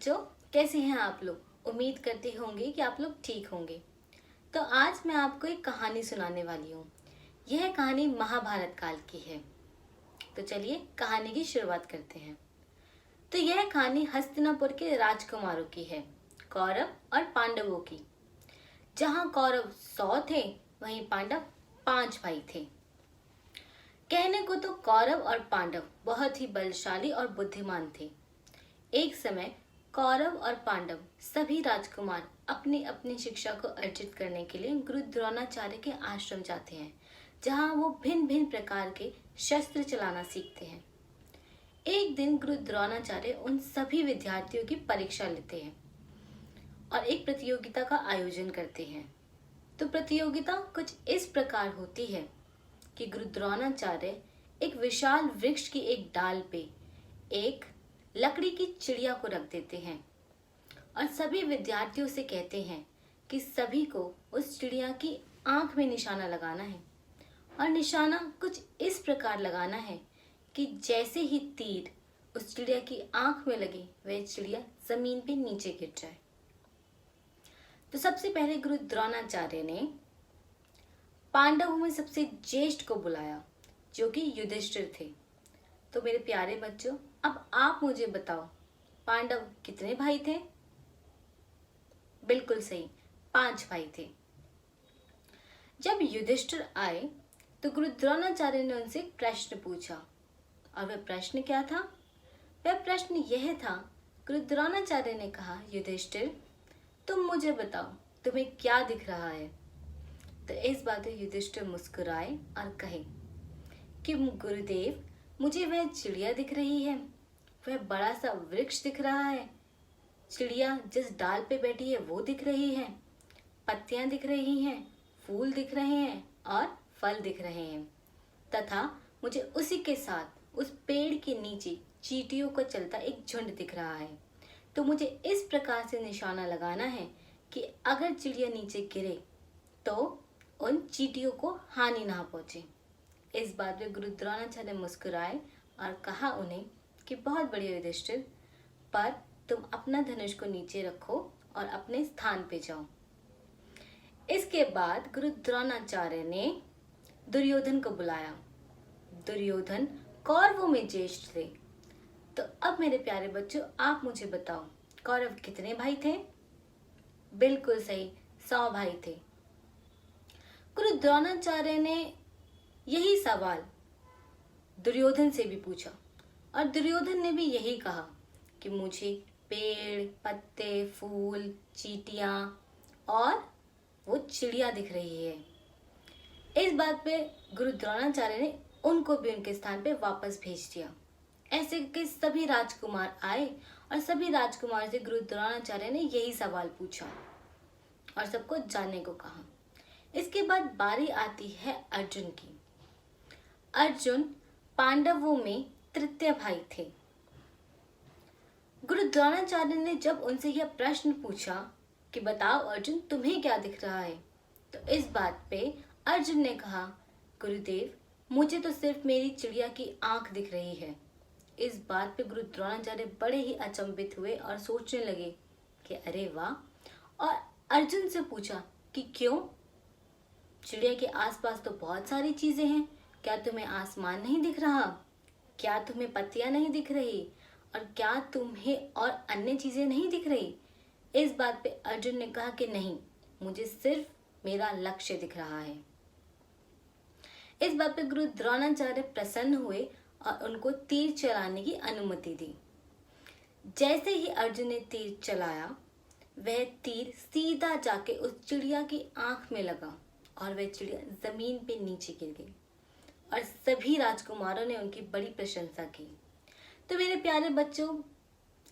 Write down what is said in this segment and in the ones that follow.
बच्चों, कैसे हैं आप लोग। उम्मीद करते होंगे कि आप लोग ठीक होंगे। तो आज मैं आपको एक कहानी सुनाने वाली हूँ। यह कहानी महाभारत काल की है। तो चलिए कहानी की शुरुआत करते हैं। तो यह कहानी हस्तिनापुर के राजकुमारों की है, कौरव और पांडवों की। जहाँ कौरव 100 थे, वहीं पांडव 5 भाई थे। कहने को तो कौरव और पांडव बहुत ही बलशाली और बुद्धिमान थे। एक समय कौरव और पांडव सभी राजकुमार अपनी अपनी शिक्षा को अर्जित करने के लिए गुरु द्रोणाचार्य के आश्रम जाते हैं, जहाँ वो भिन्न भिन्न प्रकार के शस्त्र चलाना सीखते हैं। एक दिन गुरु द्रोणाचार्य उन सभी विद्यार्थियों की परीक्षा लेते हैं और एक प्रतियोगिता का आयोजन करते हैं। तो प्रतियोगिता कुछ इस प्रकार होती है कि गुरु द्रोणाचार्य एक विशाल वृक्ष की एक डाल पे एक लकड़ी की चिड़िया को रख देते हैं और सभी विद्यार्थियों से कहते हैं कि सभी को उस चिड़िया की आंख में निशाना लगाना है और निशाना कुछ इस प्रकार लगाना है कि जैसे ही तीर उस चिड़िया की आंख में लगे वह चिड़िया जमीन पे नीचे गिर जाए। तो सबसे पहले गुरु द्रोणाचार्य ने पांडवों में सबसे ज्येष्ठ को बुलाया, जो कि युधिष्ठिर थे। तो मेरे प्यारे बच्चों, अब आप मुझे बताओ, पांडव कितने भाई थे? बिल्कुल सही, 5 भाई थे। जब युधिष्ठिर आए तो गुरु द्रोणाचार्य ने उनसे एक प्रश्न पूछा, और वह प्रश्न क्या था? वह प्रश्न यह था, गुरु द्रोणाचार्य ने कहा, युधिष्ठिर तुम मुझे बताओ, तुम्हें क्या दिख रहा है? तो इस बात पे युधिष्ठिर मुस्कुराए और कहे कि गुरुदेव, मुझे वह चिड़िया दिख रही है, वह बड़ा सा वृक्ष दिख रहा है, चिड़िया जिस डाल पे बैठी है वो दिख रही है, पत्तियां दिख रही हैं, फूल दिख रहे हैं और फल दिख रहे हैं, तथा मुझे उसी के साथ उस पेड़ के नीचे चींटियों का चलता एक झुंड दिख रहा है। तो मुझे इस प्रकार से निशाना लगाना है कि अगर चिड़िया नीचे गिरे तो उन चींटियों को हानि ना पहुंचे। इस बात पे गुरु द्रोणाचार्य मुस्कुराए और कहा उन्हें कि बहुत बढ़िया युधिष्ठिर, पर तुम अपना धनुष को नीचे रखो और अपने स्थान पे जाओ। इसके बाद गुरु द्रोणाचार्य ने दुर्योधन को बुलाया। दुर्योधन कौरवों में ज्येष्ठ थे। तो अब मेरे प्यारे बच्चों, आप मुझे बताओ, कौरव कितने भाई थे? बिल्कुल सही, 100 भाई थे। गुरु द्रोणाचार्य ने यही सवाल दुर्योधन से भी पूछा और दुर्योधन ने भी यही कहा कि मुझे पेड़, पत्ते, फूल, चींटियां और वो चिड़िया दिख रही है। इस बात पे गुरु द्रोणाचार्य ने उनको भी उनके स्थान पे वापस भेज दिया। ऐसे के सभी राजकुमार आए और सभी राजकुमार से गुरु द्रोणाचार्य ने यही सवाल पूछा और सबको जानने को कहा। इसके बाद बारी आती है अर्जुन की। अर्जुन पांडवों में तृतीय भाई थे। गुरु द्रोणाचार्य ने जब उनसे यह प्रश्न पूछा कि बताओ अर्जुन, तुम्हें क्या दिख रहा है, तो इस बात पे अर्जुन ने कहा, गुरुदेव, मुझे तो सिर्फ मेरी चिड़िया की आंख दिख रही है। इस बात पे गुरु द्रोणाचार्य बड़े ही अचंभित हुए और सोचने लगे कि अरे वाह, और अर्जुन से पूछा कि क्यों? चिड़िया के आसपास तो बहुत सारी चीजें हैं, क्या तुम्हें आसमान नहीं दिख रहा? क्या तुम्हें पत्तियां नहीं दिख रही? और क्या तुम्हें और अन्य चीजें नहीं दिख रही? इस बात पे अर्जुन ने कहा कि नहीं, मुझे सिर्फ मेरा लक्ष्य दिख रहा है। इस बात पे गुरु द्रोणाचार्य प्रसन्न हुए और उनको तीर चलाने की अनुमति दी। जैसे ही अर्जुन ने तीर चलाया, वह तीर सीधा जाके उस चिड़िया की आंख में लगा और वह चिड़िया जमीन पे नीचे गिर गई और सभी राजकुमारों ने उनकी बड़ी प्रशंसा की। तो मेरे प्यारे बच्चों,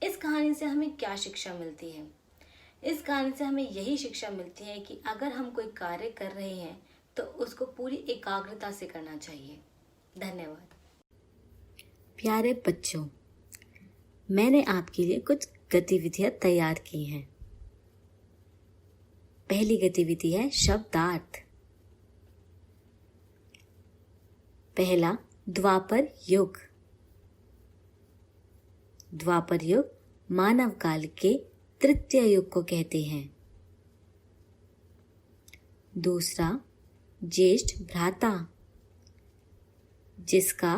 इस कहानी से हमें क्या शिक्षा मिलती है? इस कहानी से हमें यही शिक्षा मिलती है कि अगर हम कोई कार्य कर रहे हैं तो उसको पूरी एकाग्रता से करना चाहिए। धन्यवाद। प्यारे बच्चों, मैंने आपके लिए कुछ गतिविधियां तैयार की हैं। पहली गतिविधि है शब्दार्थ। पहला, द्वापर युग। द्वापर युग मानव काल के तृतीय युग को कहते हैं। दूसरा, ज्येष्ठ भ्राता, जिसका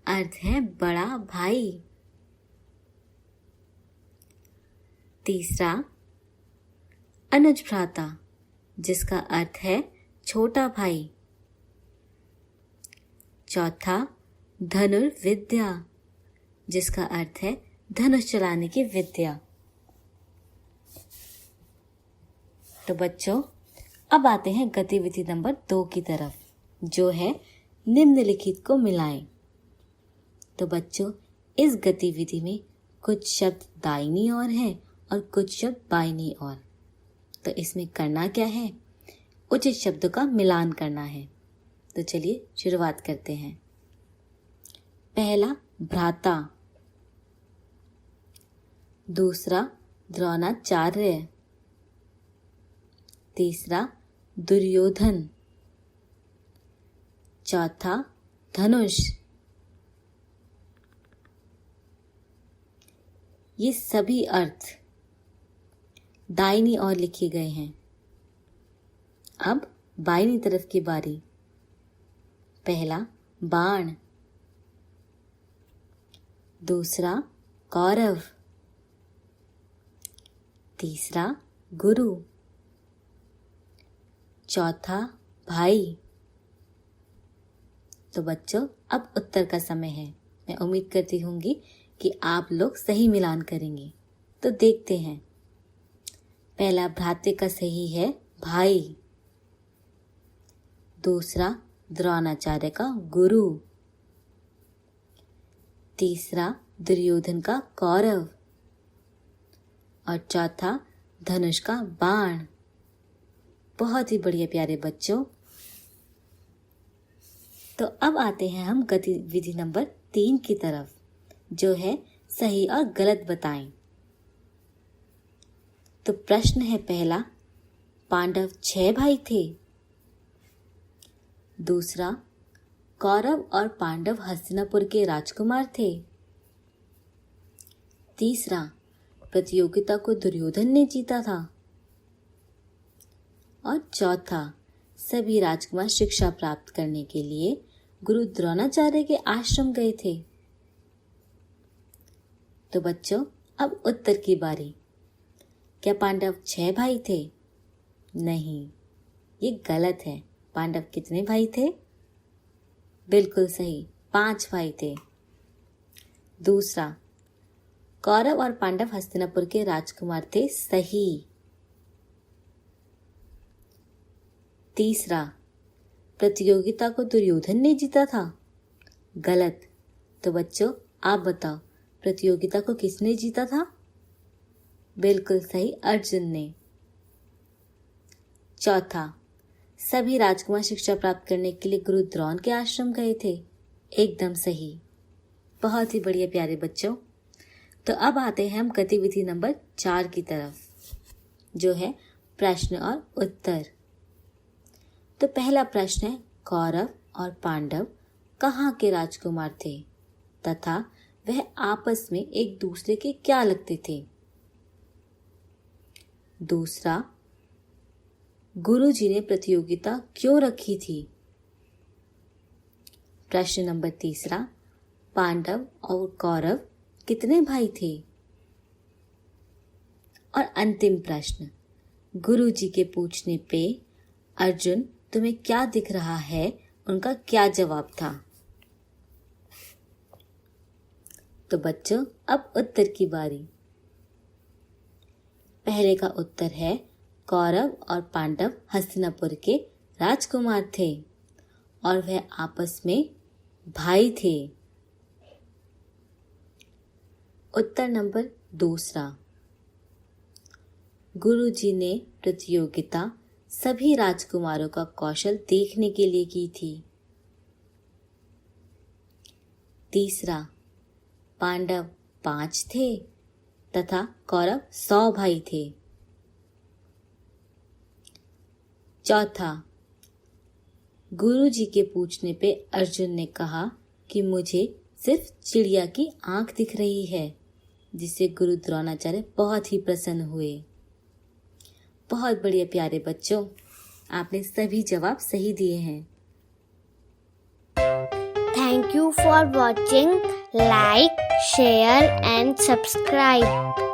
अर्थ है बड़ा भाई। तीसरा, अनुज भ्राता, जिसका अर्थ है छोटा भाई। चौथा, धनुर्विद्या, जिसका अर्थ है धनुष चलाने की विद्या। तो बच्चों, अब आते हैं गतिविधि नंबर 2 की तरफ, जो है निम्नलिखित को मिलाएं। तो बच्चों, इस गतिविधि में कुछ शब्द दाहिनी ओर हैं और कुछ शब्द बाईं ओर। तो इसमें करना क्या है? उचित शब्दों का मिलान करना है। तो चलिए शुरुआत करते हैं। पहला, भ्राता। दूसरा, द्रोणाचार्य। तीसरा, दुर्योधन। चौथा, धनुष। ये सभी अर्थ दाहिनी ओर लिखे गए हैं। अब बाईं तरफ की बारी। पहला, बाण। दूसरा, कौरव। तीसरा, गुरु। चौथा, भाई। तो बच्चों, अब उत्तर का समय है। मैं उम्मीद करती हूँगी कि आप लोग सही मिलान करेंगे। तो देखते हैं। पहला, भ्राते का सही है भाई। दूसरा, द्रोणाचार्य का गुरु। तीसरा, दुर्योधन का कौरव। और चौथा, धनुष का बाण। बहुत ही बढ़िया प्यारे बच्चों। तो अब आते हैं हम गतिविधि नंबर 3 की तरफ, जो है सही और गलत बताएं। तो प्रश्न है पहला, पांडव 6 भाई थे। दूसरा, कौरव और पांडव हस्तिनापुर के राजकुमार थे। तीसरा, प्रतियोगिता को दुर्योधन ने जीता था। और चौथा, सभी राजकुमार शिक्षा प्राप्त करने के लिए गुरु द्रोणाचार्य के आश्रम गए थे। तो बच्चों, अब उत्तर की बारी। क्या पांडव 6 भाई थे? नहीं, ये गलत है। पांडव कितने भाई थे? बिल्कुल सही, 5 भाई थे। दूसरा, कौरव और पांडव हस्तिनापुर के राजकुमार थे। सही। तीसरा, प्रतियोगिता को दुर्योधन ने जीता था। गलत। तो बच्चों, आप बताओ, प्रतियोगिता को किसने जीता था? बिल्कुल सही, अर्जुन ने। चौथा, सभी राजकुमार शिक्षा प्राप्त करने के लिए गुरु द्रोण के आश्रम गए थे। एकदम सही। बहुत ही बढ़िया प्यारे बच्चों। तो अब आते हैं हम गतिविधि नंबर 4 की तरफ, जो है प्रश्न और उत्तर। तो पहला प्रश्न है, कौरव और पांडव कहाँ के राजकुमार थे तथा वह आपस में एक दूसरे के क्या लगते थे? दूसरा, गुरुजी ने प्रतियोगिता क्यों रखी थी? प्रश्न नंबर तीसरा, पांडव और कौरव कितने भाई थे? और अंतिम प्रश्न, गुरुजी के पूछने पे अर्जुन तुम्हें क्या दिख रहा है, उनका क्या जवाब था? तो बच्चों, अब उत्तर की बारी। पहले का उत्तर है, कौरव और पांडव हस्तिनापुर के राजकुमार थे और वह आपस में भाई थे। उत्तर नंबर दूसरा, गुरुजी ने प्रतियोगिता सभी राजकुमारों का कौशल देखने के लिए की थी। तीसरा, पांडव 5 थे तथा कौरव 100 भाई थे। चौथा, गुरुजी के पूछने पे अर्जुन ने कहा कि मुझे सिर्फ चिड़िया की आंख दिख रही है। जिससे गुरु द्रोणाचार्य बहुत ही प्रसन्न हुए। बहुत बढ़िया प्यारे बच्चों, आपने सभी जवाब सही दिए हैं। Thank you for watching. Like, share and subscribe.